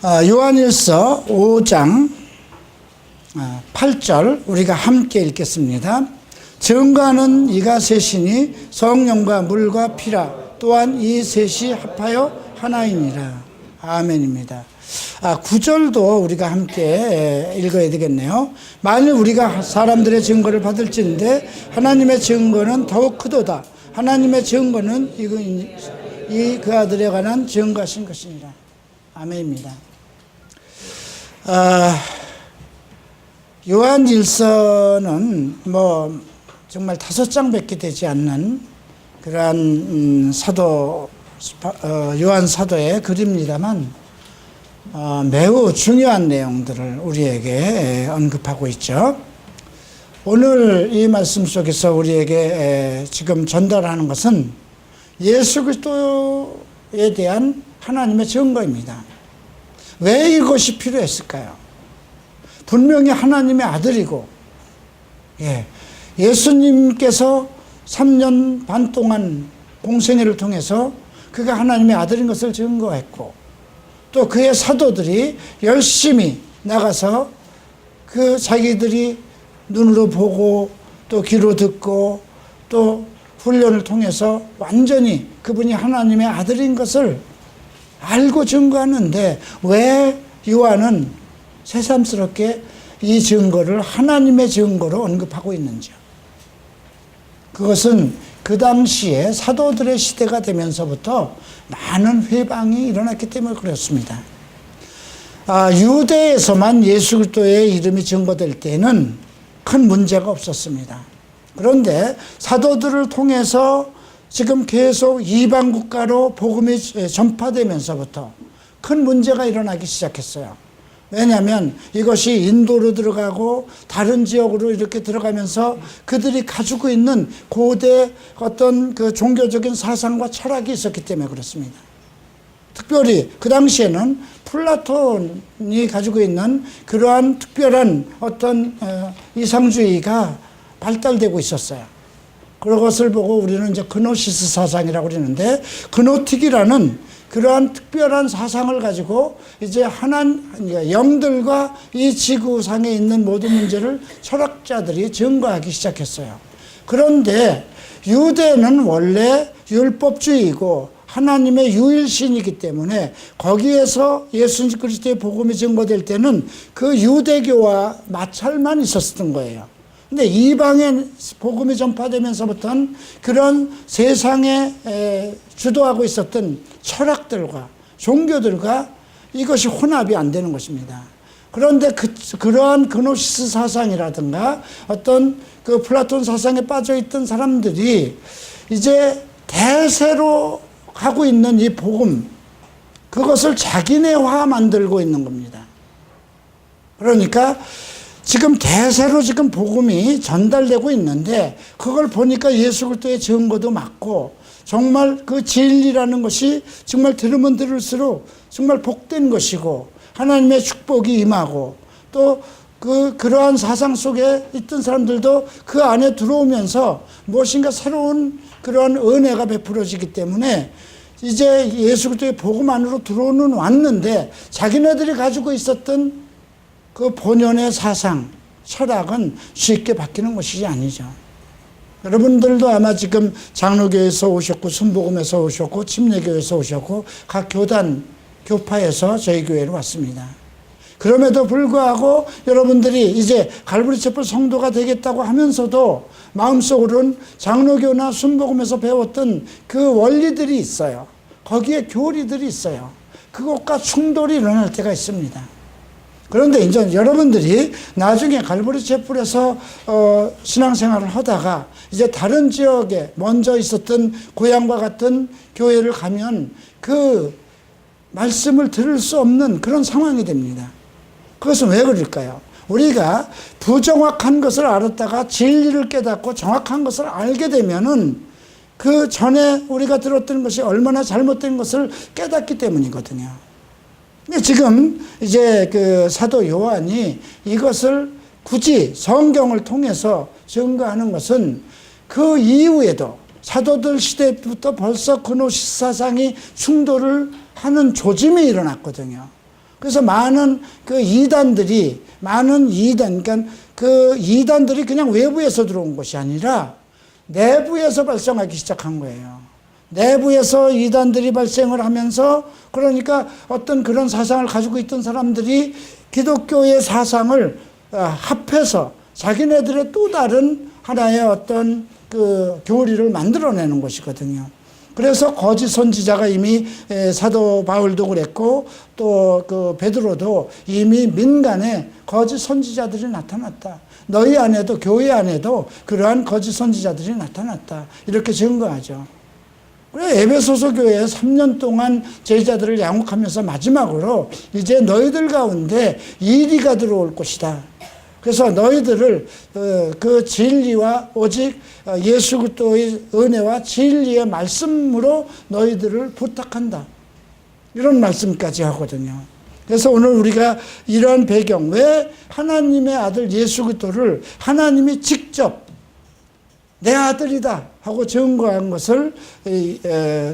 요한일서 5장 8절 우리가 함께 읽겠습니다. 증거하는 이가 셋이니 성령과 물과 피라 또한 이 셋이 합하여 하나이니라. 아멘입니다. 9절도 우리가 함께 읽어야 되겠네요. 만일 우리가 사람들의 증거를 받을진데 하나님의 증거는 더욱 크도다. 하나님의 증거는 그 아들에 관한 증거하신 것이니라. 아멘입니다. 요한일서는 정말 5장밖에 되지 않는 그러한 요한 사도의 글입니다만 매우 중요한 내용들을 우리에게 언급하고 있죠. 오늘 이 말씀 속에서 우리에게 지금 전달하는 것은 예수 그리스도에 대한 하나님의 증거입니다. 왜 이것이 필요했을까요? 분명히 하나님의 아들이고, 예수님께서 3년 반 동안 공생애를 통해서 그가 하나님의 아들인 것을 증거했고, 또 그의 사도들이 열심히 나가서 그 자기들이 눈으로 보고 또 귀로 듣고 또 훈련을 통해서 완전히 그분이 하나님의 아들인 것을 알고 증거하는데 왜 요한은 새삼스럽게 이 증거를 하나님의 증거로 언급하고 있는지요? 그것은 그 당시에 사도들의 시대가 되면서부터 많은 회방이 일어났기 때문에 그렇습니다. 유대에서만 예수 그리스도의 이름이 증거될 때는 큰 문제가 없었습니다. 그런데 사도들을 통해서 지금 계속 이방 국가로 복음이 전파되면서부터 큰 문제가 일어나기 시작했어요. 왜냐하면 이것이 인도로 들어가고 다른 지역으로 이렇게 들어가면서 그들이 가지고 있는 고대 어떤 그 종교적인 사상과 철학이 있었기 때문에 그렇습니다. 특별히 그 당시에는 플라톤이 가지고 있는 그러한 특별한 어떤 이상주의가 발달되고 있었어요. 그것을 보고 우리는 이제 그노시스 사상이라고 그러는데, 그노틱이라는 그러한 특별한 사상을 가지고 이제 영들과 이 지구상에 있는 모든 문제를 철학자들이 증거하기 시작했어요. 그런데 유대는 원래 율법주의이고 하나님의 유일신이기 때문에 거기에서 예수 그리스도의 복음이 증거될 때는 그 유대교와 마찰만 있었던 거예요. 근데 이방의 복음이 전파되면서부터는 그런 세상에 주도하고 있었던 철학들과 종교들과 이것이 혼합이 안 되는 것입니다. 그런데 그러한 그노시스 사상이라든가 어떤 그 플라톤 사상에 빠져 있던 사람들이 이제 대세로 하고 있는 이 복음, 그것을 자기네화 만들고 있는 겁니다. 그러니까 지금 대세로 지금 복음이 전달되고 있는데 그걸 보니까 예수 그리스도의 증거도 맞고 정말 그 진리라는 것이 정말 들으면 들을수록 정말 복된 것이고 하나님의 축복이 임하고 또 그러한 사상 속에 있던 사람들도 그 안에 들어오면서 무엇인가 새로운 그러한 은혜가 베풀어지기 때문에 이제 예수 그리스도의 복음 안으로 들어오는 왔는데 자기네들이 가지고 있었던 그 본연의 사상, 철학은 쉽게 바뀌는 것이 아니죠. 여러분들도 아마 지금 장로교에서 오셨고 순복음에서 오셨고 침례교에서 오셨고 각 교단, 교파에서 저희 교회로 왔습니다. 그럼에도 불구하고 여러분들이 이제 갈보리 촛불 성도가 되겠다고 하면서도 마음속으로는 장로교나 순복음에서 배웠던 그 원리들이 있어요. 거기에 교리들이 있어요. 그것과 충돌이 일어날 때가 있습니다. 그런데 이제 여러분들이 나중에 갈보리 촛불에서 신앙생활을 하다가 이제 다른 지역에 먼저 있었던 고향과 같은 교회를 가면 그 말씀을 들을 수 없는 그런 상황이 됩니다. 그것은 왜 그럴까요? 우리가 부정확한 것을 알았다가 진리를 깨닫고 정확한 것을 알게 되면은 그 전에 우리가 들었던 것이 얼마나 잘못된 것을 깨닫기 때문이거든요. 지금 이제 그 사도 요한이 이것을 굳이 성경을 통해서 증거하는 것은 그 이후에도 사도들 시대부터 벌써 그노시스 사상이 충돌을 하는 조짐이 일어났거든요. 그래서 많은 그러니까 그 이단들이 그냥 외부에서 들어온 것이 아니라 내부에서 발생하기 시작한 거예요. 내부에서 이단들이 발생을 하면서, 그러니까 어떤 그런 사상을 가지고 있던 사람들이 기독교의 사상을 합해서 자기네들의 또 다른 하나의 어떤 그 교리를 만들어내는 것이거든요. 그래서 거짓 선지자가 이미 사도 바울도 그랬고 또 그 베드로도 이미 민간에 거짓 선지자들이 나타났다. 너희 안에도, 교회 안에도 그러한 거짓 선지자들이 나타났다. 이렇게 증거하죠. 그래, 에베소서 교회에 3년 동안 제자들을 양육하면서 마지막으로 이제 너희들 가운데 이리가 들어올 것이다. 그래서 너희들을 그 진리와 오직 예수 그리스도의 은혜와 진리의 말씀으로 너희들을 부탁한다. 이런 말씀까지 하거든요. 그래서 오늘 우리가 이런 배경, 왜 하나님의 아들 예수 그리스도를 하나님이 직접 내 아들이다 하고 증거한 것을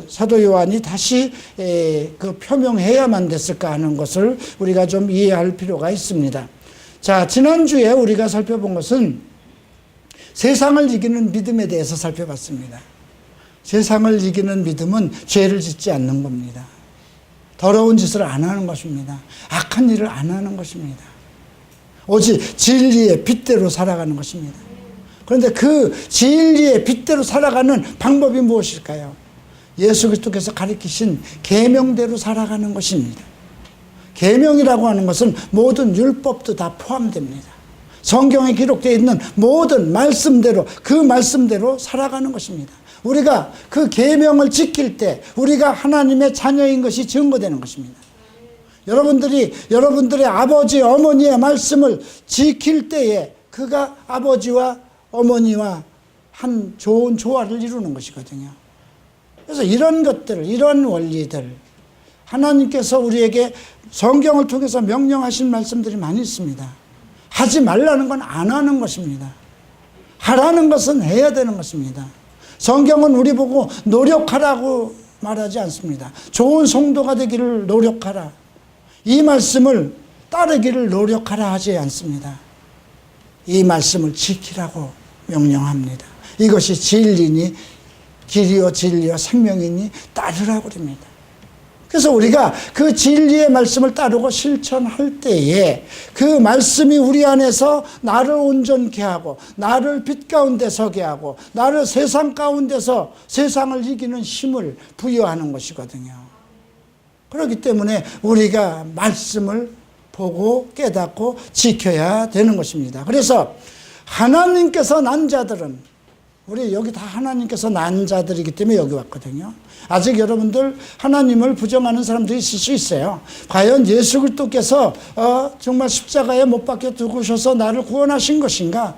사도 요한이 다시 그 표명해야만 됐을까 하는 것을 우리가 좀 이해할 필요가 있습니다. 자, 지난주에 우리가 살펴본 것은 세상을 이기는 믿음에 대해서 살펴봤습니다. 세상을 이기는 믿음은 죄를 짓지 않는 겁니다. 더러운 짓을 안 하는 것입니다. 악한 일을 안 하는 것입니다. 오직 진리의 빛대로 살아가는 것입니다. 그런데 그 진리의 빛대로 살아가는 방법이 무엇일까요? 예수 그리스도께서 가르치신 계명대로 살아가는 것입니다. 계명이라고 하는 것은 모든 율법도 다 포함됩니다. 성경에 기록되어 있는 모든 말씀대로, 그 말씀대로 살아가는 것입니다. 우리가 그 계명을 지킬 때 우리가 하나님의 자녀인 것이 증거되는 것입니다. 여러분들의 아버지, 어머니의 말씀을 지킬 때에 그가 아버지와 어머니와 한 좋은 조화를 이루는 것이거든요. 그래서 이런 것들, 이런 원리들, 하나님께서 우리에게 성경을 통해서 명령하신 말씀들이 많이 있습니다. 하지 말라는 건 안 하는 것입니다. 하라는 것은 해야 되는 것입니다. 성경은 우리 보고 노력하라고 말하지 않습니다. 좋은 성도가 되기를 노력하라. 이 말씀을 따르기를 노력하라 하지 않습니다. 이 말씀을 지키라고 명령합니다. 이것이 진리니 길이요 진리요 생명이니 따르라고 그럽니다. 그래서 우리가 그 진리의 말씀을 따르고 실천할 때에 그 말씀이 우리 안에서 나를 온전케 하고 나를 빛 가운데 서게 하고 나를 세상 가운데서 세상을 이기는 힘을 부여하는 것이거든요. 그렇기 때문에 우리가 말씀을 보고 깨닫고 지켜야 되는 것입니다. 그래서 하나님께서 난 자들은, 우리 여기 다 하나님께서 난 자들이기 때문에 여기 왔거든요. 아직 여러분들 하나님을 부정하는 사람들이 있을 수 있어요. 과연 예수 그리스도께서 정말 십자가에 못 박혀 죽으셔서 나를 구원하신 것인가?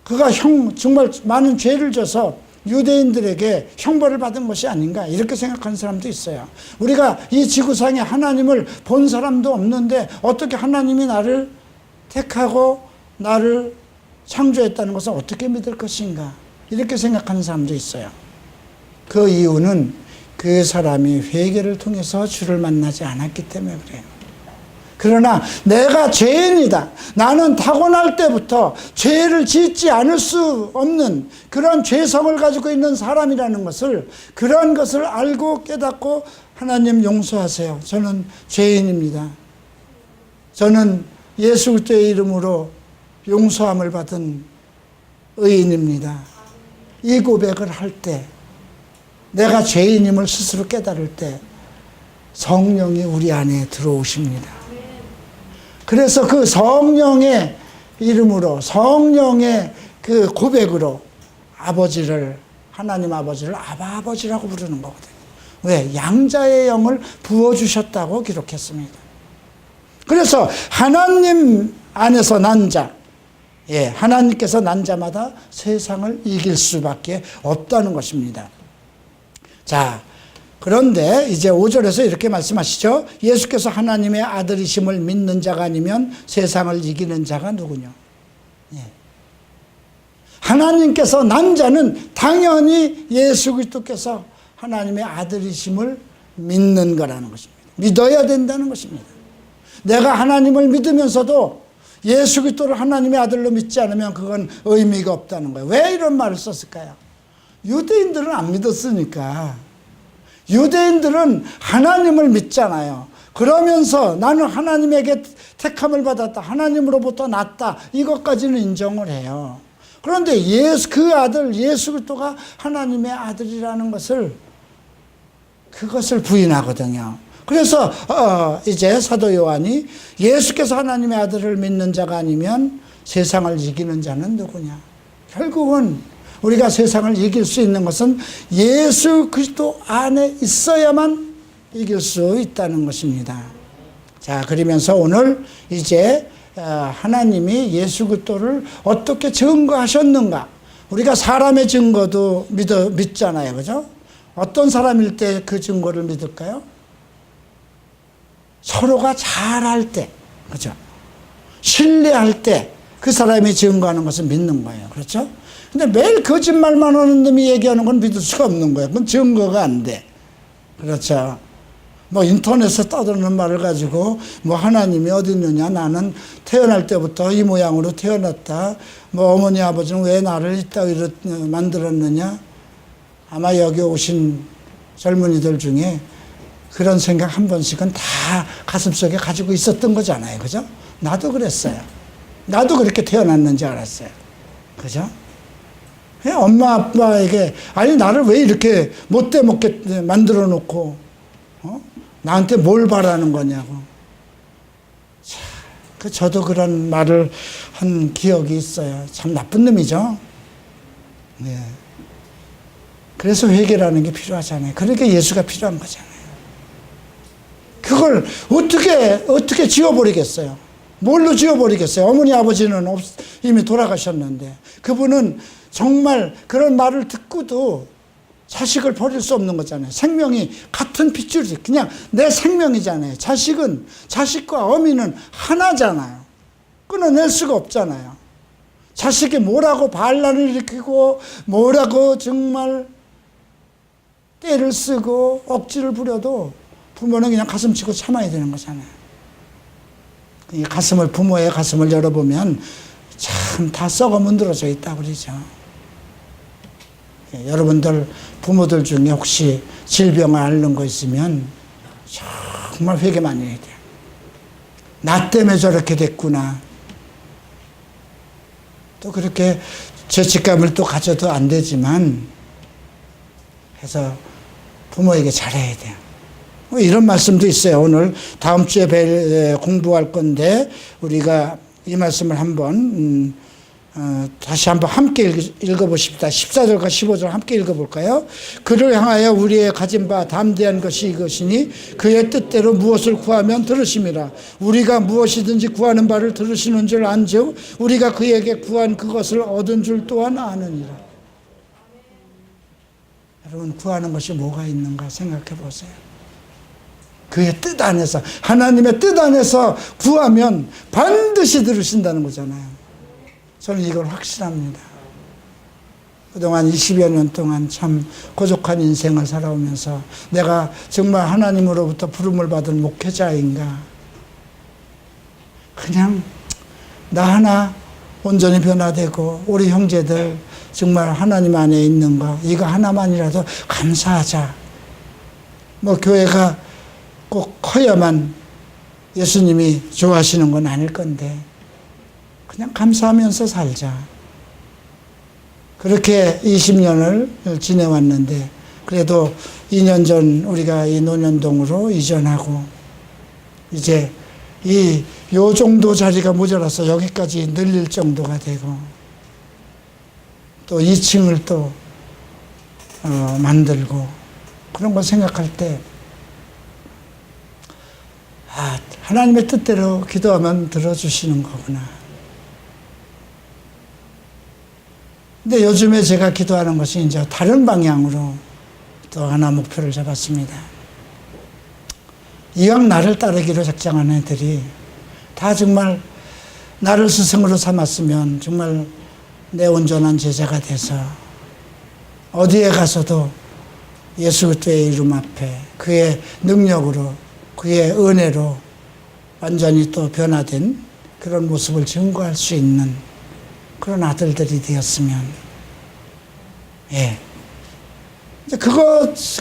그가 정말 많은 죄를 져서 유대인들에게 형벌을 받은 것이 아닌가? 이렇게 생각하는 사람도 있어요. 우리가 이 지구상에 하나님을 본 사람도 없는데 어떻게 하나님이 나를 택하고 나를 창조했다는 것을 어떻게 믿을 것인가? 이렇게 생각하는 사람도 있어요. 그 이유는 그 사람이 회개를 통해서 주를 만나지 않았기 때문에 그래요. 그러나 내가 죄인이다. 나는 타고날 때부터 죄를 짓지 않을 수 없는 그런 죄성을 가지고 있는 사람이라는 것을, 그런 것을 알고 깨닫고 하나님 용서하세요. 저는 죄인입니다. 저는 예수 그리스도의 이름으로 용서함을 받은 의인입니다. 이 고백을 할 때, 내가 죄인임을 스스로 깨달을 때 성령이 우리 안에 들어오십니다. 그래서 그 성령의 이름으로, 성령의 그 고백으로 아버지를, 하나님 아버지를 아바 아버지라고 부르는 거거든요. 왜? 양자의 영을 부어주셨다고 기록했습니다. 그래서 하나님 안에서 난 자, 하나님께서 난 자마다 세상을 이길 수밖에 없다는 것입니다. 자, 그런데 이제 5절에서 이렇게 말씀하시죠. 예수께서 하나님의 아들이심을 믿는 자가 아니면 세상을 이기는 자가 누구냐? 하나님께서 난 자는 당연히 예수 그리스도께서 하나님의 아들이심을 믿는 거라는 것입니다. 믿어야 된다는 것입니다. 내가 하나님을 믿으면서도 예수 그리스도를 하나님의 아들로 믿지 않으면 그건 의미가 없다는 거예요. 왜 이런 말을 썼을까요? 유대인들은 안 믿었으니까. 유대인들은 하나님을 믿잖아요. 그러면서 나는 하나님에게 택함을 받았다, 하나님으로부터 났다, 이것까지는 인정을 해요. 그런데 그 아들 예수 그리스도가 하나님의 아들이라는 그것을 부인하거든요. 그래서 이제 사도 요한이 예수께서 하나님의 아들을 믿는 자가 아니면 세상을 이기는 자는 누구냐. 결국은 우리가 세상을 이길 수 있는 것은 예수 그리스도 안에 있어야만 이길 수 있다는 것입니다. 자, 그러면서 오늘 이제 하나님이 예수 그리스도를 어떻게 증거하셨는가. 우리가 사람의 증거도 믿잖아요. 그죠? 어떤 사람일 때 그 증거를 믿을까요? 서로가 잘할 때, 그죠? 신뢰할 때 그 사람이 증거하는 것을 믿는 거예요. 그렇죠? 근데 매일 거짓말만 하는 놈이 얘기하는 건 믿을 수가 없는 거예요. 그건 증거가 안 돼. 그렇죠? 뭐 인터넷에 떠드는 말을 가지고 뭐 하나님이 어디 있느냐, 나는 태어날 때부터 이 모양으로 태어났다, 뭐 어머니 아버지는 왜 나를 이따위로 만들었느냐. 아마 여기 오신 젊은이들 중에 그런 생각 한 번씩은 다 가슴속에 가지고 있었던 거잖아요. 그죠? 나도 그랬어요. 나도 그렇게 태어났는지 알았어요. 그죠? 엄마 아빠에게 아니 나를 왜 이렇게 못돼 먹게 만들어 놓고 나한테 뭘 바라는 거냐고. 자, 저도 그런 말을 한 기억이 있어요. 참 나쁜 놈이죠. 네. 그래서 회개라는 게 필요하잖아요. 그러니까 예수가 필요한 거잖아요. 그걸 어떻게 지워버리겠어요? 뭘로 지워버리겠어요? 어머니 아버지는 이미 돌아가셨는데 그분은 정말 그런 말을 듣고도 자식을 버릴 수 없는 거잖아요. 생명이 같은 핏줄이 그냥 내 생명이잖아요. 자식과 어미는 하나잖아요. 끊어낼 수가 없잖아요. 자식이 뭐라고 반란을 일으키고 뭐라고 정말 때를 쓰고 억지를 부려도 부모는 그냥 가슴 치고 참아야 되는 거잖아요. 이 부모의 가슴을 열어보면 참 다 썩어 문드러져 있다고 그러죠. 여러분들 부모들 중에 혹시 질병을 앓는 거 있으면 정말 회개 많이 해야 돼요. 나 때문에 저렇게 됐구나. 또 그렇게 죄책감을 또 가져도 안 되지만 해서 부모에게 잘해야 돼요. 이런 말씀도 있어요. 오늘 다음 주에 공부할 건데 우리가 이 말씀을 한번 다시 한번 함께 읽어보십시다. 14절과 15절 함께 읽어볼까요? 그를 향하여 우리의 가진 바 담대한 것이 이것이니 그의 뜻대로 무엇을 구하면 들으심이라. 우리가 무엇이든지 구하는 바를 들으시는 줄 안즉 우리가 그에게 구한 그것을 얻은 줄 또한 아느니라. 여러분 구하는 것이 뭐가 있는가 생각해 보세요. 그의 뜻 안에서 하나님의 뜻 안에서 구하면 반드시 들으신다는 거잖아요. 저는 이걸 확신합니다. 그동안 20여 년 동안 참 고독한 인생을 살아오면서 내가 정말 하나님으로부터 부름을 받은 목회자인가, 그냥 나 하나 온전히 변화되고 우리 형제들 정말 하나님 안에 있는 거 이거 하나만이라도 감사하자. 뭐 교회가 꼭 커야만 예수님이 좋아하시는 건 아닐 건데 그냥 감사하면서 살자. 그렇게 20년을 지내왔는데 그래도 2년 전 우리가 이 논현동으로 이전하고 이제 요 정도 자리가 모자라서 여기까지 늘릴 정도가 되고 또 2층을 또 만들고 그런 걸 생각할 때 하나님의 뜻대로 기도하면 들어주시는 거구나. 근데 요즘에 제가 기도하는 것이 이제 다른 방향으로 또 하나 목표를 잡았습니다. 이왕 나를 따르기로 작정한 애들이 다 정말 나를 스승으로 삼았으면 정말 내 온전한 제자가 돼서 어디에 가서도 예수 그리스도의 이름 앞에 그의 능력으로 그의 은혜로 완전히 또 변화된 그런 모습을 증거할 수 있는 그런 아들들이 되었으면, 예.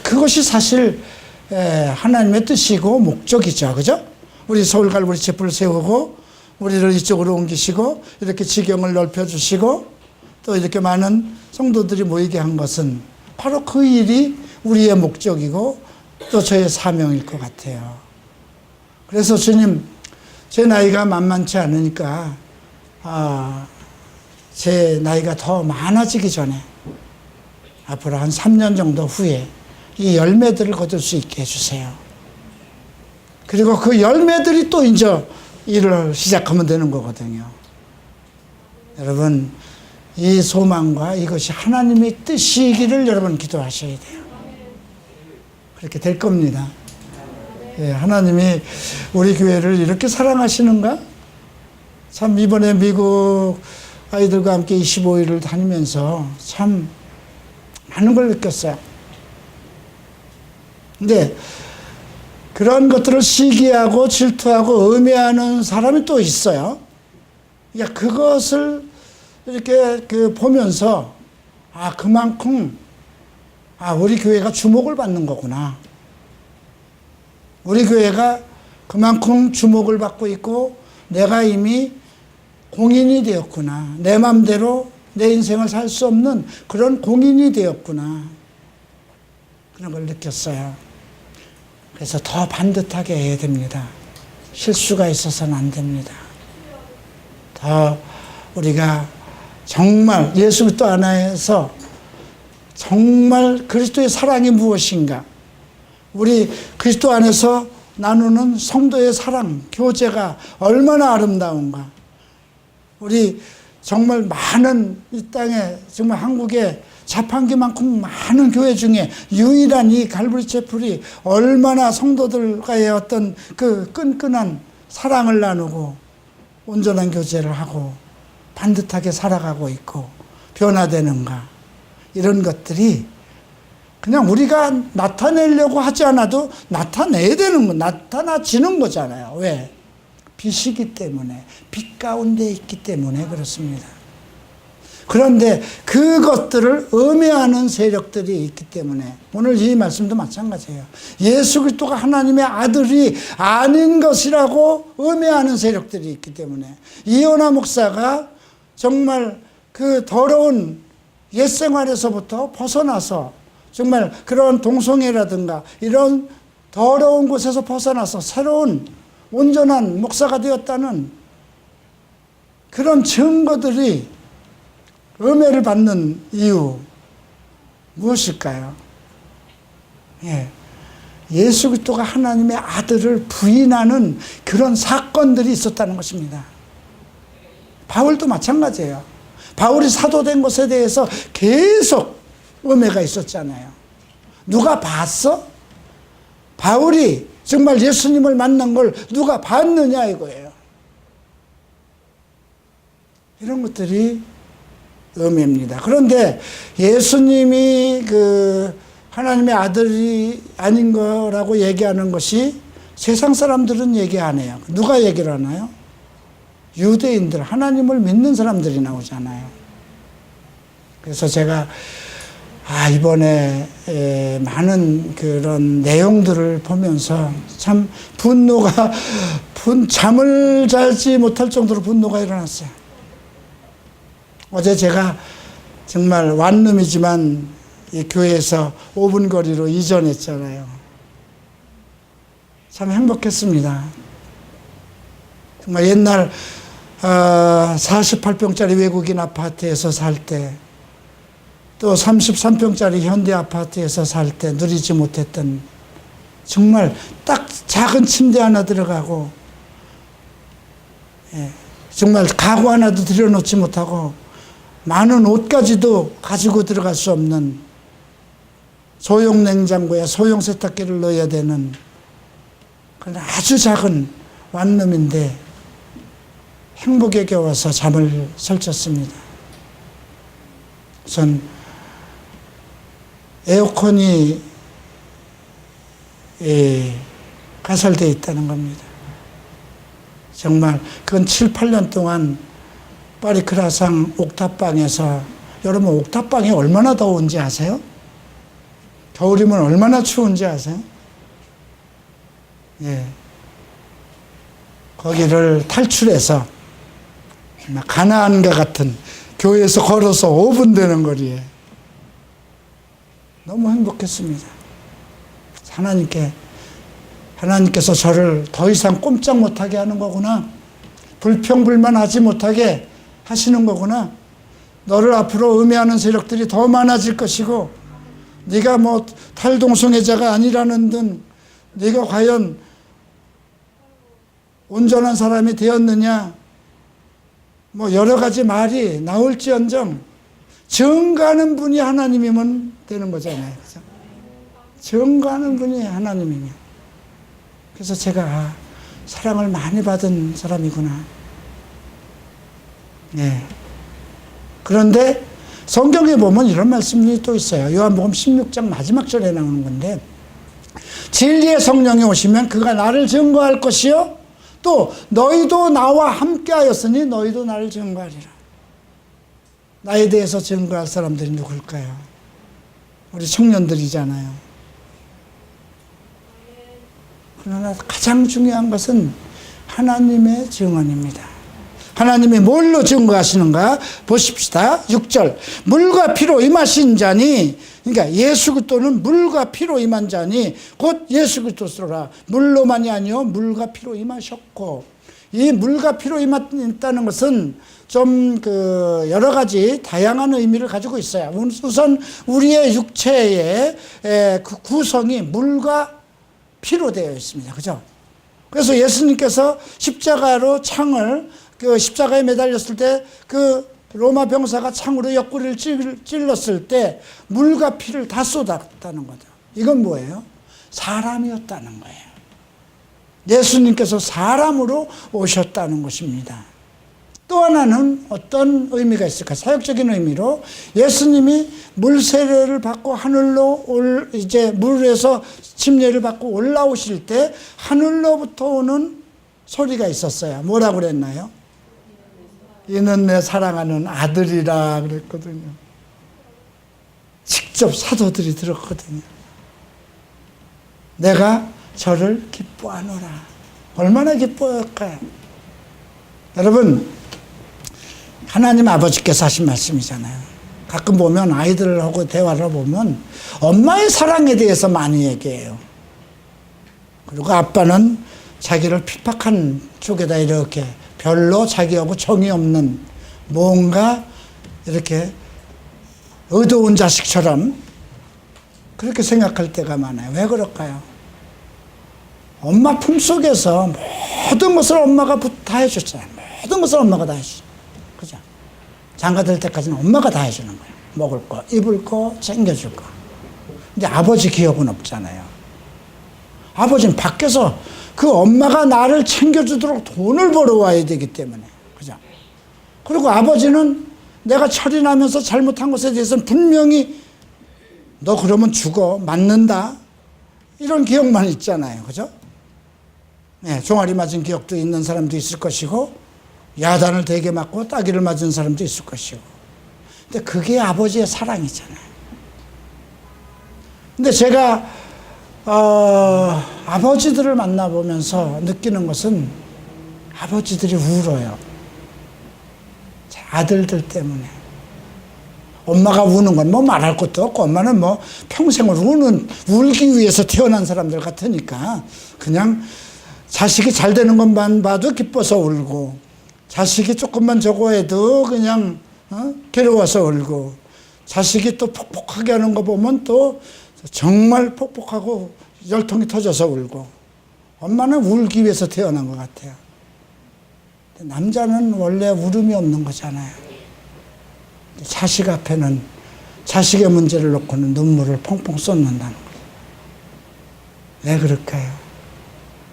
그것이 사실 하나님의 뜻이고 목적이죠. 그죠? 우리 서울 갈보리 체포를 세우고 우리를 이쪽으로 옮기시고 이렇게 지경을 넓혀주시고 또 이렇게 많은 성도들이 모이게 한 것은 바로 그 일이 우리의 목적이고 또 저의 사명일 것 같아요. 그래서 주님, 제 나이가 만만치 않으니까 제 나이가 더 많아지기 전에 앞으로 한 3년 정도 후에 이 열매들을 거둘 수 있게 해주세요. 그리고 그 열매들이 또 이제 일을 시작하면 되는 거거든요. 여러분, 이 소망과 이것이 하나님의 뜻이기를 여러분 기도하셔야 돼요. 그렇게 될 겁니다. 예, 하나님이 우리 교회를 이렇게 사랑하시는가? 참 이번에 미국 아이들과 함께 25일을 다니면서 참 많은 걸 느꼈어요. 근데 그런 것들을 시기하고 질투하고 음해하는 사람이 또 있어요. 그것을 이렇게 보면서 그만큼 우리 교회가 주목을 받는 거구나. 우리 교회가 그만큼 주목을 받고 있고 내가 이미 공인이 되었구나. 내 맘대로 내 인생을 살 수 없는 그런 공인이 되었구나. 그런 걸 느꼈어요. 그래서 더 반듯하게 해야 됩니다. 실수가 있어서는 안 됩니다. 더 우리가 정말 예수 그리스도 안에서 정말 그리스도의 사랑이 무엇인가, 우리 그리스도 안에서 나누는 성도의 사랑, 교제가 얼마나 아름다운가. 우리 정말 많은 이 땅에, 정말 한국에 자판기만큼 많은 교회 중에 유일한 이 갈보리 채플이 얼마나 성도들과의 어떤 그 끈끈한 사랑을 나누고 온전한 교제를 하고 반듯하게 살아가고 있고 변화되는가. 이런 것들이 그냥 우리가 나타내려고 하지 않아도 나타내야 되는 거, 나타나지는 거잖아요. 왜? 빛이기 때문에, 빛 가운데 있기 때문에 그렇습니다. 그런데 그것들을 음해하는 세력들이 있기 때문에 오늘 이 말씀도 마찬가지예요. 예수 그리스도가 하나님의 아들이 아닌 것이라고 음해하는 세력들이 있기 때문에 이호나 목사가 정말 그 더러운 옛 생활에서부터 벗어나서 정말 그런 동성애라든가 이런 더러운 곳에서 벗어나서 새로운 온전한 목사가 되었다는 그런 증거들이 음해를 받는 이유 무엇일까요? 예수 그리스도가 하나님의 아들을 부인하는 그런 사건들이 있었다는 것입니다. 바울도 마찬가지예요. 바울이 사도된 것에 대해서 계속 음해가 있었잖아요. 누가 봤어? 바울이 정말 예수님을 만난 걸 누가 봤느냐 이거예요. 이런 것들이 음해입니다. 그런데 예수님이 하나님의 아들이 아닌 거라고 얘기하는 것이 세상 사람들은 얘기 안 해요. 누가 얘기를 하나요? 유대인들, 하나님을 믿는 사람들이 나오잖아요. 그래서 제가 이번에 많은 그런 내용들을 보면서 참 잠을 자지 못할 정도로 분노가 일어났어요. 어제 제가 정말 완룸이지만 이 교회에서 5분 거리로 이전했잖아요. 참 행복했습니다. 정말 옛날 48평짜리 외국인 아파트에서 살 때, 또 33평짜리 현대 아파트에서 살 때 누리지 못했던 정말 딱 작은 침대 하나 들어가고 정말 가구 하나도 들여놓지 못하고 많은 옷까지도 가지고 들어갈 수 없는 소형 냉장고에 소형 세탁기를 넣어야 되는 그런 아주 작은 원룸인데 행복에 겨워서 잠을 설쳤습니다. 우선 에어컨이 가설되어 있다는 겁니다. 정말 그건 7, 8년 동안 파리크라상 옥탑방에서, 여러분 옥탑방이 얼마나 더운지 아세요? 겨울이면 얼마나 추운지 아세요? 예. 거기를 탈출해서 가나안과 같은 교회에서 걸어서 5분 되는 거리에 너무 행복했습니다. 하나님께서 저를 더 이상 꼼짝 못하게 하는 거구나. 불평불만하지 못하게 하시는 거구나. 너를 앞으로 음해하는 세력들이 더 많아질 것이고, 네가 뭐 탈동성애자가 아니라는 등 네가 과연 온전한 사람이 되었느냐, 뭐 여러 가지 말이 나올지언정 증거하는 분이 하나님이면 되는 거잖아요. 그죠? 증거하는 분이 하나님이면. 그래서 제가 사랑을 많이 받은 사람이구나. 네. 그런데 성경에 보면 이런 말씀이 또 있어요. 요한복음 16장 마지막 절에 나오는 건데, 진리의 성령이 오시면 그가 나를 증거할 것이요 또 너희도 나와 함께 하였으니 너희도 나를 증거하리라. 나에 대해서 증거할 사람들이 누굴까요? 우리 청년들이잖아요. 그러나 가장 중요한 것은 하나님의 증언입니다. 하나님이 뭘로 증거하시는가 보십시다. 6절. 물과 피로 임하신 자니, 그러니까 예수 그리스도는 물과 피로 임한 자니 곧 예수 그리스도라. 물로만이 아니요 물과 피로 임하셨고, 이 물과 피로 임했다는 것은 좀 여러 가지 다양한 의미를 가지고 있어요. 우선 우리의 육체의 그 구성이 물과 피로 되어 있습니다. 그죠? 그래서 예수님께서 십자가로 십자가에 매달렸을 때 로마 병사가 창으로 옆구리를 찔렀을 때 물과 피를 다 쏟았다는 거죠. 이건 뭐예요? 사람이었다는 거예요. 예수님께서 사람으로 오셨다는 것입니다. 또 하나는 어떤 의미가 있을까? 사역적인 의미로 예수님이 물 세례를 받고 하늘로 이제 물에서 침례를 받고 올라오실 때 하늘로부터 오는 소리가 있었어요. 뭐라고 그랬나요? 이는 내 사랑하는 아들이라 그랬거든요. 직접 사도들이 들었거든요. 내가 저를 기뻐하노라. 얼마나 기뻐할까요? 여러분, 하나님 아버지께서 하신 말씀이잖아요. 가끔 보면 아이들하고 대화를 보면 엄마의 사랑에 대해서 많이 얘기해요. 그리고 아빠는 자기를 핍박한 쪽에다 이렇게 별로 자기하고 정이 없는 뭔가 이렇게 의도운 자식처럼 그렇게 생각할 때가 많아요. 왜 그럴까요? 엄마 품속에서 모든 것을 엄마가 다 해줬잖아요. 모든 것을 엄마가 다 해줬어요. 그죠? 장가들 때까지는 엄마가 다 해주는 거예요. 먹을 거, 입을 거, 챙겨줄 거. 근데 아버지 기억은 없잖아요. 아버지는 밖에서 그 엄마가 나를 챙겨주도록 돈을 벌어와야 되기 때문에. 그죠? 그리고 아버지는 내가 철이 나면서 잘못한 것에 대해서는 분명히 너 그러면 죽어, 맞는다, 이런 기억만 있잖아요. 그죠? 네, 종아리 맞은 기억도 있는 사람도 있을 것이고, 야단을 되게 맞고 따기를 맞은 사람도 있을 것이고. 근데 그게 아버지의 사랑이잖아요. 근데 제가 아버지들을 만나보면서 느끼는 것은 아버지들이 울어요. 아들들 때문에. 엄마가 우는 건 뭐 말할 것도 없고, 엄마는 뭐 평생을 울기 위해서 태어난 사람들 같으니까 그냥 자식이 잘 되는 것만 봐도 기뻐서 울고, 자식이 조금만 저거 해도 그냥 괴로워서 울고, 자식이 또 폭폭하게 하는 거 보면 또 정말 폭폭하고 열통이 터져서 울고. 엄마는 울기 위해서 태어난 것 같아요. 남자는 원래 울음이 없는 거잖아요. 자식 앞에는 자식의 문제를 놓고는 눈물을 펑펑 쏟는다는 거예요. 왜 그럴까요?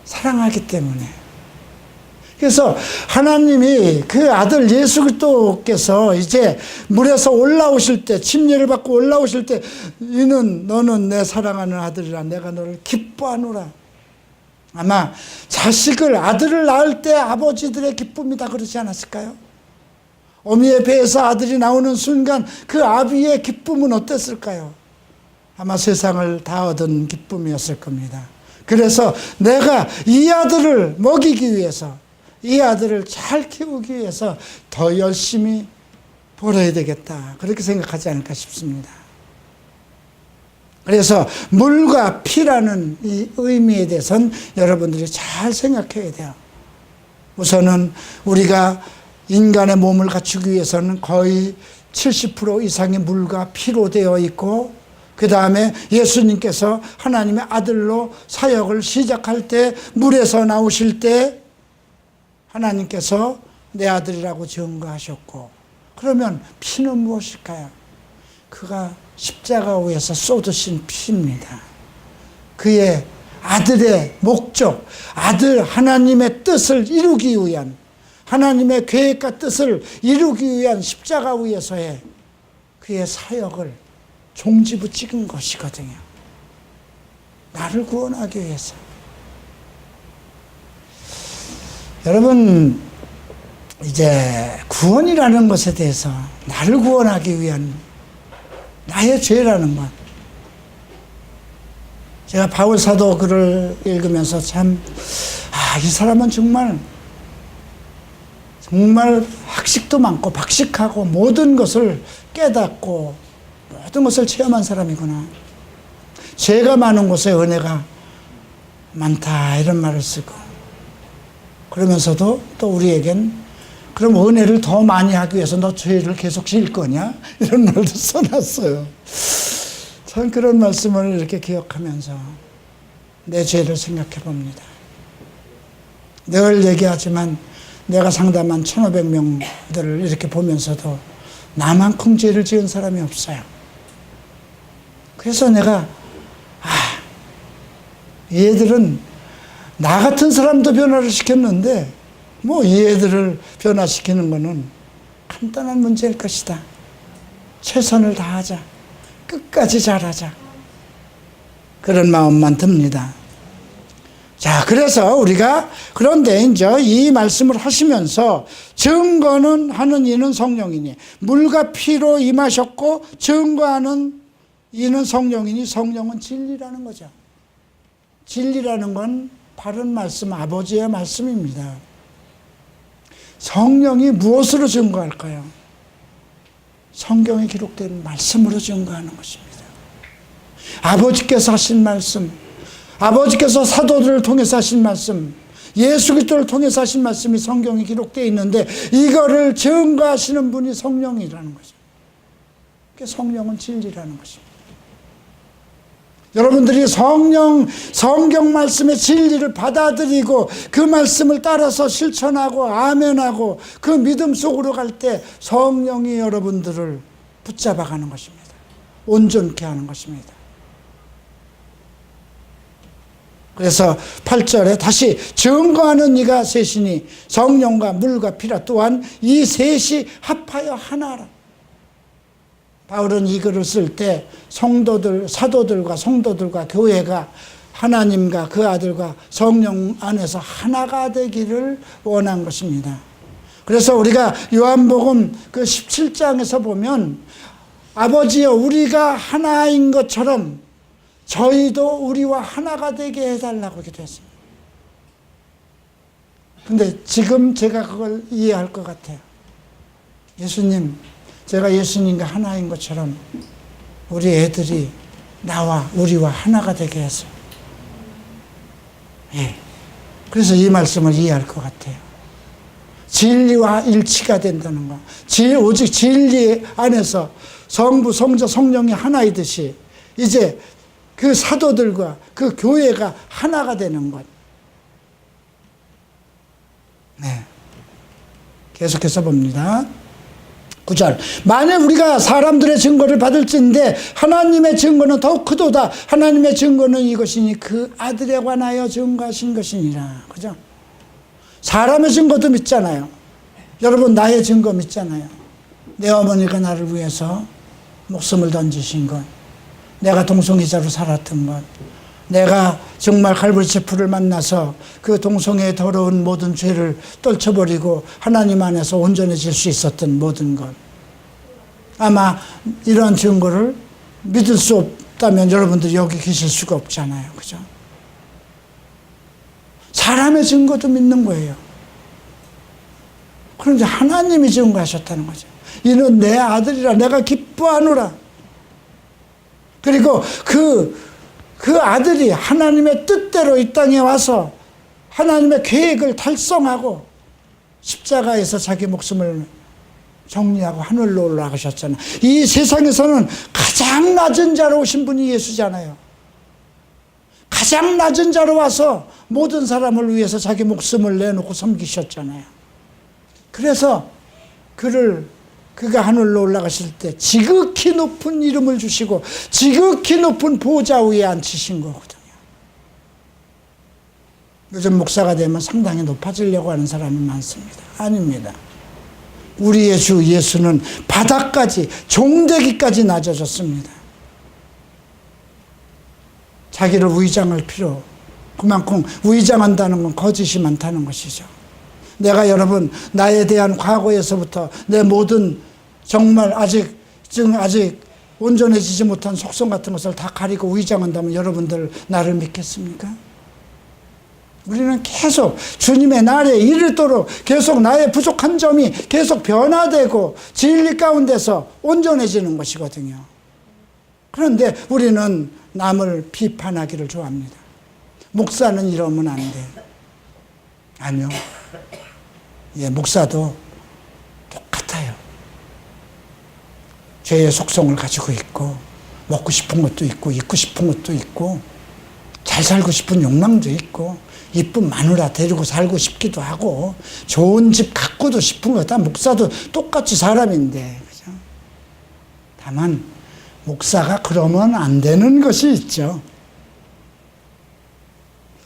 사랑하기 때문에. 그래서 하나님이 그 아들 예수 그리스도께서 이제 물에서 올라오실 때, 침례를 받고 올라오실 때, 너는 내 사랑하는 아들이라, 내가 너를 기뻐하노라. 아마 아들을 낳을 때 아버지들의 기쁨이 다 그러지 않았을까요? 어미의 배에서 아들이 나오는 순간 그 아비의 기쁨은 어땠을까요? 아마 세상을 다 얻은 기쁨이었을 겁니다. 그래서 내가 이 아들을 먹이기 위해서, 이 아들을 잘 키우기 위해서 더 열심히 벌어야 되겠다, 그렇게 생각하지 않을까 싶습니다. 그래서 물과 피라는 이 의미에 대해서는 여러분들이 잘 생각해야 돼요. 우선은 우리가 인간의 몸을 갖추기 위해서는 거의 70% 이상이 물과 피로 되어 있고, 그 다음에 예수님께서 하나님의 아들로 사역을 시작할 때, 물에서 나오실 때 하나님께서 내 아들이라고 증거하셨고, 그러면 피는 무엇일까요? 그가 십자가 위에서 쏟으신 피입니다. 그의 아들의 목적, 아들 하나님의 뜻을 이루기 위한, 하나님의 계획과 뜻을 이루기 위한 십자가 위에서의 그의 사역을 종지부 찍은 것이거든요. 나를 구원하기 위해서. 여러분, 이제 구원이라는 것에 대해서, 나를 구원하기 위한 나의 죄라는 것, 제가 바울 사도 글을 읽으면서 참, 이 사람은 정말 학식도 많고 박식하고 모든 것을 깨닫고 모든 것을 체험한 사람이구나. 죄가 많은 곳에 은혜가 많다, 이런 말을 쓰고, 그러면서도 또 우리에겐 그럼 은혜를 더 많이 하기 위해서 너 죄를 계속 지을 거냐? 이런 말도 써놨어요. 참 그런 말씀을 이렇게 기억하면서 내 죄를 생각해 봅니다. 늘 얘기하지만 내가 상담한 1,500명들을 이렇게 보면서도 나만큼 죄를 지은 사람이 없어요. 그래서 내가 얘들은 나 같은 사람도 변화를 시켰는데 뭐 얘들을 변화시키는 거는 간단한 문제일 것이다. 최선을 다하자. 끝까지 잘하자. 그런 마음만 듭니다. 자, 그래서 우리가 그런데 이제 이 말씀을 하시면서 증거는 하는 이는 성령이니, 물과 피로 임하셨고 증거하는 이는 성령이니, 성령은 진리라는 거죠. 진리라는 건 바른 말씀, 아버지의 말씀입니다. 성령이 무엇으로 증거할까요? 성경에 기록된 말씀으로 증거하는 것입니다. 아버지께서 하신 말씀, 아버지께서 사도들을 통해서 하신 말씀, 예수 그리스도를 통해서 하신 말씀이 성경에 기록되어 있는데, 이거를 증거하시는 분이 성령이라는 거죠. 성령은 진리라는 것입니다. 여러분들이 성경 말씀의 진리를 받아들이고 그 말씀을 따라서 실천하고 아멘하고 그 믿음 속으로 갈 때 성령이 여러분들을 붙잡아가는 것입니다. 온전케 하는 것입니다. 그래서 8절에 다시 증거하는 이가 셋이니 성령과 물과 피라, 또한 이 셋이 합하여 하나라. 바울은 이 글을 쓸 때 성도들, 사도들과 성도들과 교회가 하나님과 그 아들과 성령 안에서 하나가 되기를 원한 것입니다. 그래서 우리가 요한복음 그 17장에서 보면 아버지여 우리가 하나인 것처럼 저희도 우리와 하나가 되게 해달라고 기도했습니다. 근데 지금 제가 그걸 이해할 것 같아요. 예수님, 제가 예수님과 하나인 것처럼 우리 애들이 나와 우리와 하나가 되게 해서, 그래서 이 말씀을 이해할 것 같아요. 진리와 일치가 된다는 거, 오직 진리 안에서 성부, 성자, 성령이 하나이듯이 이제 그 사도들과 그 교회가 하나가 되는 것. 계속해서 봅니다. 9절. 만일 우리가 사람들의 증거를 받을진데 하나님의 증거는 더욱 크도다. 하나님의 증거는 이것이니 그 아들에 관하여 증거하신 것이니라. 그죠? 사람의 증거도 믿잖아요. 여러분, 나의 증거 믿잖아요. 내 어머니가 나를 위해서 목숨을 던지신 것, 내가 동성애자로 살았던 것, 내가 정말 갈보리 체프를 만나서 그 동성애의 더러운 모든 죄를 떨쳐버리고 하나님 안에서 온전해질 수 있었던 모든 것. 아마 이러한 증거를 믿을 수 없다면 여러분들이 여기 계실 수가 없잖아요. 그죠? 사람의 증거도 믿는 거예요. 그런데 하나님이 증거하셨다는 거죠. 이는 내 아들이라 내가 기뻐하노라. 그리고 그 아들이 하나님의 뜻대로 이 땅에 와서 하나님의 계획을 달성하고 십자가에서 자기 목숨을 정리하고 하늘로 올라가셨잖아요. 이 세상에서는 가장 낮은 자로 오신 분이 예수잖아요. 가장 낮은 자로 와서 모든 사람을 위해서 자기 목숨을 내놓고 섬기셨잖아요. 그래서 그가 하늘로 올라가실 때 지극히 높은 이름을 주시고 지극히 높은 보좌 위에 앉히신 거거든요. 요즘 목사가 되면 상당히 높아지려고 하는 사람이 많습니다. 아닙니다. 우리의 주 예수는 바닥까지 종대기까지 낮아졌습니다. 자기를 위장할 필요, 그만큼 위장한다는 건 거짓이 많다는 것이죠. 내가 여러분 나에 대한 과거에서부터 내 모든 정말 아직 온전해지지 못한 속성 같은 것을 다 가리고 위장한다면 여러분들 나를 믿겠습니까? 우리는 계속 주님의 날에 이르도록 계속 나의 부족한 점이 계속 변화되고 진리 가운데서 온전해지는 것이거든요. 그런데 우리는 남을 비판하기를 좋아합니다. 목사는 이러면 안 돼. 아니요. 예, 목사도 똑같아요. 죄의 속성을 가지고 있고 먹고 싶은 것도 있고 입고 싶은 것도 있고 잘 살고 싶은 욕망도 있고 이쁜 마누라 데리고 살고 싶기도 하고 좋은 집 갖고도 싶은 거 다 목사도 똑같이 사람인데, 그죠? 다만 목사가 그러면 안 되는 것이 있죠.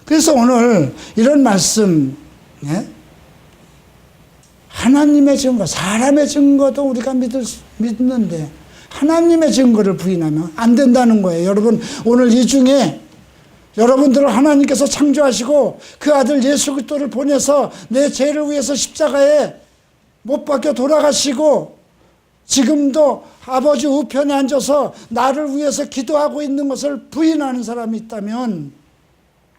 그래서 오늘 이런 말씀, 예? 하나님의 증거, 사람의 증거도 우리가 믿는데 하나님의 증거를 부인하면 안 된다는 거예요. 여러분, 오늘 이 중에 여러분들을 하나님께서 창조하시고 그 아들 예수 그리스도를 보내서 내 죄를 위해서 십자가에 못 박혀 돌아가시고 지금도 아버지 우편에 앉아서 나를 위해서 기도하고 있는 것을 부인하는 사람이 있다면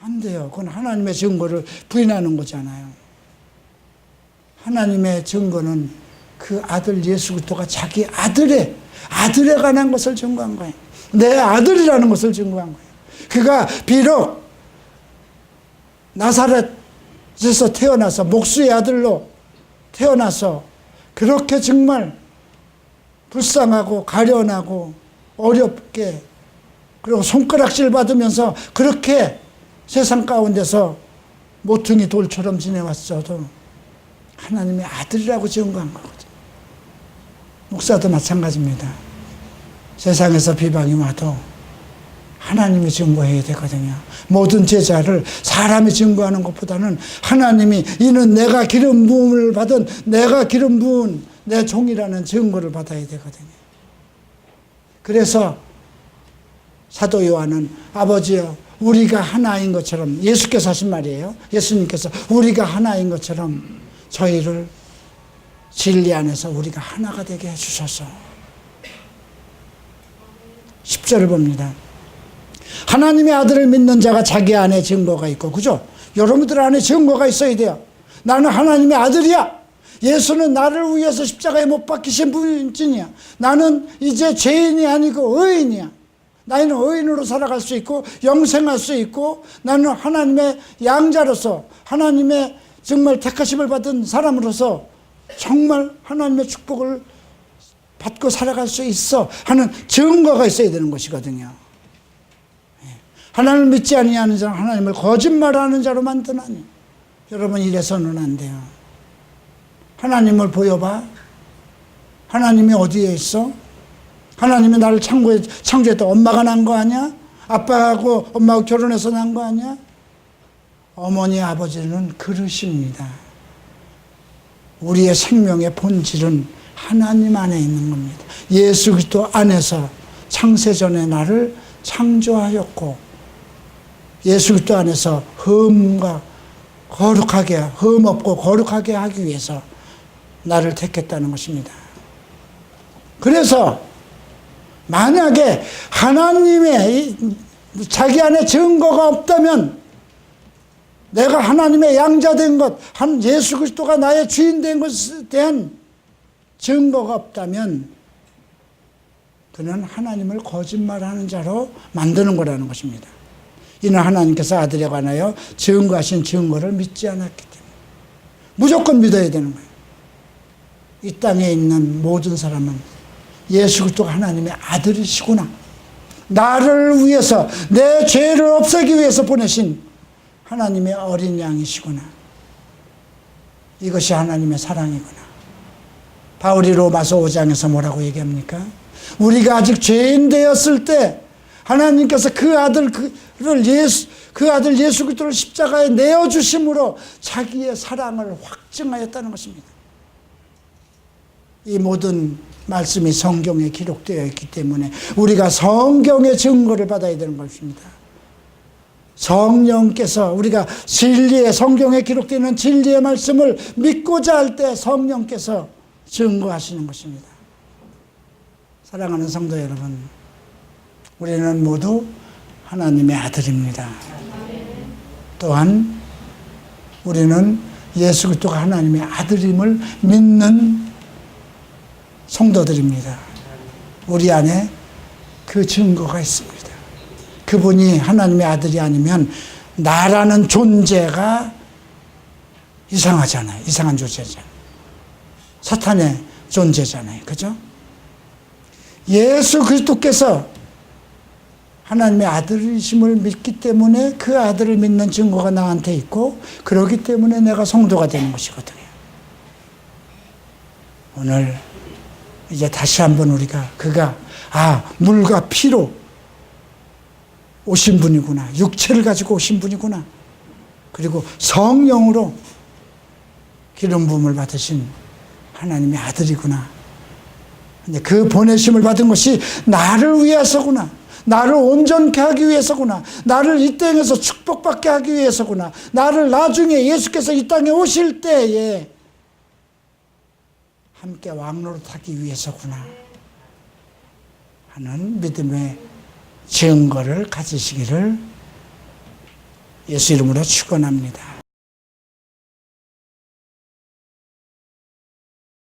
안 돼요. 그건 하나님의 증거를 부인하는 거잖아요. 하나님의 증거는 그 아들 예수 그리스도가 자기 아들에 관한 것을 증거한 거예요. 내 아들이라는 것을 증거한 거예요. 그가 비록 나사렛에서 태어나서 목수의 아들로 태어나서 그렇게 정말 불쌍하고 가련하고 어렵게 그리고 손가락질 받으면서 그렇게 세상 가운데서 모퉁이 돌처럼 지내왔어도 하나님의 아들이라고 증거한 거거든요. 목사도 마찬가지입니다. 세상에서 비방이 와도 하나님이 증거해야 되거든요. 모든 제자를 사람이 증거하는 것보다는 하나님이 이는 내가 기름 부음을 받은 내가 기름 부은 내 종이라는 증거를 받아야 되거든요. 그래서 사도 요한은 아버지여 우리가 하나인 것처럼, 예수께서 하신 말이에요. 예수님께서 우리가 하나인 것처럼 저희를 진리 안에서 우리가 하나가 되게 해주셔서 10절을 봅니다. 하나님의 아들을 믿는 자가 자기 안에 증거가 있고, 그죠? 여러분들 안에 증거가 있어야 돼요. 나는 하나님의 아들이야. 예수는 나를 위해서 십자가에 못 박히신 분이야. 나는 이제 죄인이 아니고 의인이야. 나는 의인으로 살아갈 수 있고 영생할 수 있고 나는 하나님의 양자로서 하나님의 정말 택하심을 받은 사람으로서 정말 하나님의 축복을 받고 살아갈 수 있어 하는 증거가 있어야 되는 것이거든요. 하나님을 믿지 아니하는 자는 하나님을 거짓말하는 자로 만드나니. 여러분, 이래서는 안 돼요. 하나님을 보여봐. 하나님이 어디에 있어? 하나님이 나를 창조했다. 엄마가 난 거 아니야? 아빠하고 엄마하고 결혼해서 난 거 아니야? 어머니 아버지는 그릇입니다. 우리의 생명의 본질은 하나님 안에 있는 겁니다. 예수 그리스도 안에서 창세전에 나를 창조하였고 예수 그리스도 안에서 흠과 거룩하게, 흠 없고 거룩하게 하기 위해서 나를 택했다는 것입니다. 그래서 만약에 하나님의 자기 안에 증거가 없다면, 내가 하나님의 양자된 것, 예수 그리스도가 나의 주인된 것에 대한 증거가 없다면 그는 하나님을 거짓말하는 자로 만드는 거라는 것입니다. 이는 하나님께서 아들에 관하여 증거하신 증거를 믿지 않았기 때문에 무조건 믿어야 되는 거예요. 이 땅에 있는 모든 사람은 예수 그리스도가 하나님의 아들이시구나, 나를 위해서, 내 죄를 없애기 위해서 보내신 하나님의 어린 양이시구나, 이것이 하나님의 사랑이구나. 바울이 로마서 5장에서 뭐라고 얘기합니까? 우리가 아직 죄인 되었을 때 하나님께서 그 아들 예수 그리스도를 십자가에 내어주심으로 자기의 사랑을 확증하였다는 것입니다. 이 모든 말씀이 성경에 기록되어 있기 때문에 우리가 성경의 증거를 받아야 되는 것입니다. 성령께서, 우리가 진리의, 성경에 기록되어 진리의 말씀을 믿고자 할 때 성령께서 증거하시는 것입니다. 사랑하는 성도 여러분, 우리는 모두 하나님의 아들입니다. 또한 우리는 예수 그리스도가 하나님의 아들임을 믿는 성도들입니다. 우리 안에 그 증거가 있습니다. 그분이 하나님의 아들이 아니면 나라는 존재가 이상하잖아요. 이상한 존재잖아요. 사탄의 존재잖아요. 그죠? 예수 그리스도께서 하나님의 아들이심을 믿기 때문에 그 아들을 믿는 증거가 나한테 있고, 그렇기 때문에 내가 성도가 되는 것이거든요. 오늘 이제 다시 한번 그가 물과 피로 오신 분이구나, 육체를 가지고 오신 분이구나, 그리고 성령으로 기름 부음을 받으신 하나님의 아들이구나, 그 보내심을 받은 것이 나를 위해서구나, 나를 온전케 하기 위해서구나, 나를 이 땅에서 축복받게 하기 위해서구나, 나를 나중에 예수께서 이 땅에 오실 때에 함께 왕노릇하기 위해서구나 하는 믿음의 증거를 가지시기를 예수 이름으로 축원합니다.